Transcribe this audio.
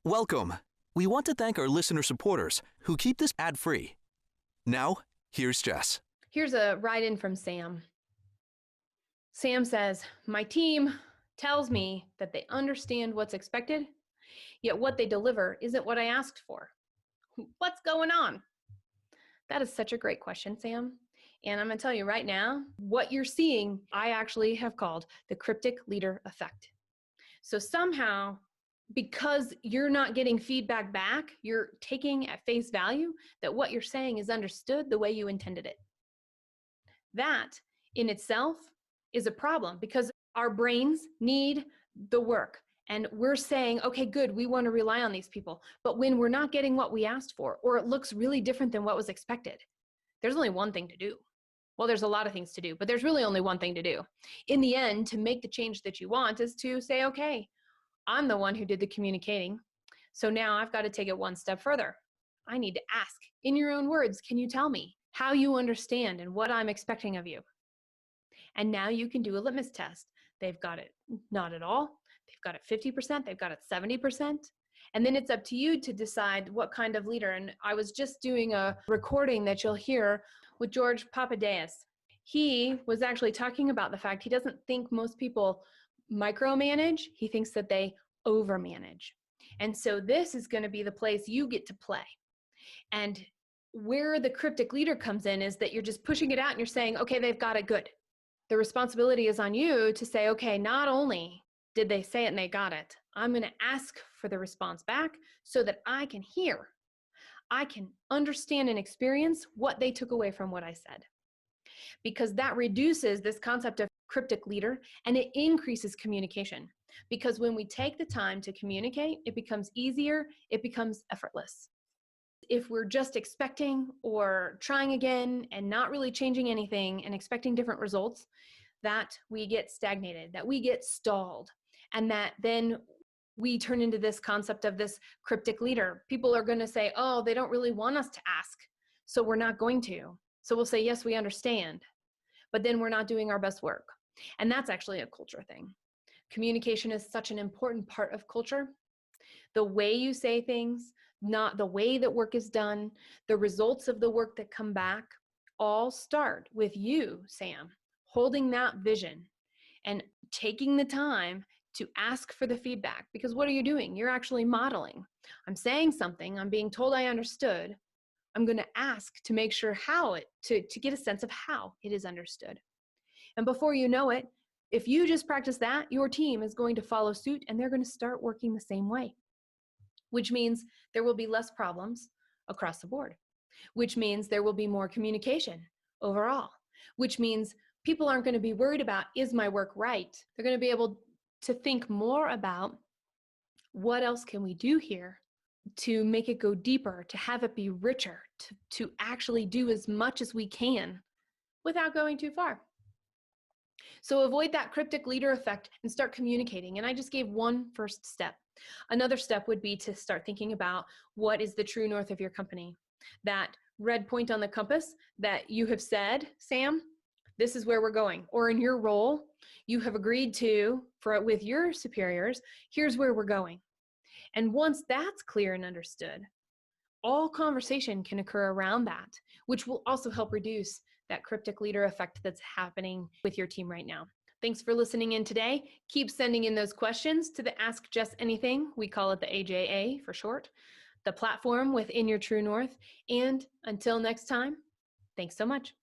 Welcome. We want to thank our listener supporters who keep this ad-free. Now, here's Jess. Here's a write-in from Sam. Sam says, my team tells me that they understand what's expected, yet what they deliver isn't what I asked for. What's going on? That is such a great question, Sam. And I'm going to tell you right now, what you're seeing, I actually have called the Cryptic Leader Effect. So somehow, because you're not getting feedback back, you're taking at face value that what you're saying is understood the way you intended it. That in itself is a problem because our brains need the work. And we're saying, okay, good, we want to rely on these people. But when we're not getting what we asked for, or it looks really different than what was expected, there's only one thing to do. Well, there's a lot of things to do, but there's really only one thing to do. In the end, to make the change that you want is to say, okay, I'm the one who did the communicating. So now I've got to take it one step further. I need to ask, in your own words, can you tell me how you understand and what I'm expecting of you? And now you can do a litmus test. They've got it not at all. They've got it 50%. They've got it 70%. And then it's up to you to decide what kind of leader. And I was just doing a recording that you'll hear with George Papadakis. He was actually talking about the fact he doesn't think most people micromanage. He thinks that they overmanage. And so this is going to be the place you get to play. And where the cryptic leader comes in is that you're just pushing it out and you're saying, okay, they've got it good. The responsibility is on you to say, okay, not only did they say it and they got it, I'm going to ask for the response back so that I can hear, I can understand and experience what they took away from what I said. Because that reduces this concept of cryptic leader and it increases communication. Because when we take the time to communicate, it becomes easier, it becomes effortless. If we're just expecting or trying again and not really changing anything and expecting different results, that we get stagnated, that we get stalled, and that then we turn into this concept of this cryptic leader. People are going to say, oh, they don't really want us to ask, so we're not going to. So we'll say, yes, we understand, but then we're not doing our best work. And that's actually a culture thing. Communication is such an important part of culture. The way you say things, not the way that work is done, the results of the work that come back, all start with you, Sam, holding that vision and taking the time to ask for the feedback. Because what are you doing? You're actually modeling. I'm saying something, I'm being told I understood. I'm going to ask to make sure how it, to get a sense of how it is understood. And before you know it, if you just practice that, your team is going to follow suit and they're going to start working the same way. Which means there will be less problems across the board, which means there will be more communication overall, which means people aren't going to be worried about, is my work right? They're going to be able to think more about what else can we do here to make it go deeper, to have it be richer, to actually do as much as we can without going too far. So avoid that cryptic leader effect and start communicating. And I just gave one first step. Another step would be to start thinking about what is the true north of your company. That red point on the compass that you have said, Sam, this is where we're going. Or in your role, you have agreed to, with your superiors, here's where we're going. And once that's clear and understood, all conversation can occur around that, which will also help reduce that cryptic leader effect that's happening with your team right now. Thanks for listening in today. Keep sending in those questions to the Ask Jess Anything. We call it the AJA for short, the platform within your True North. And until next time, thanks so much.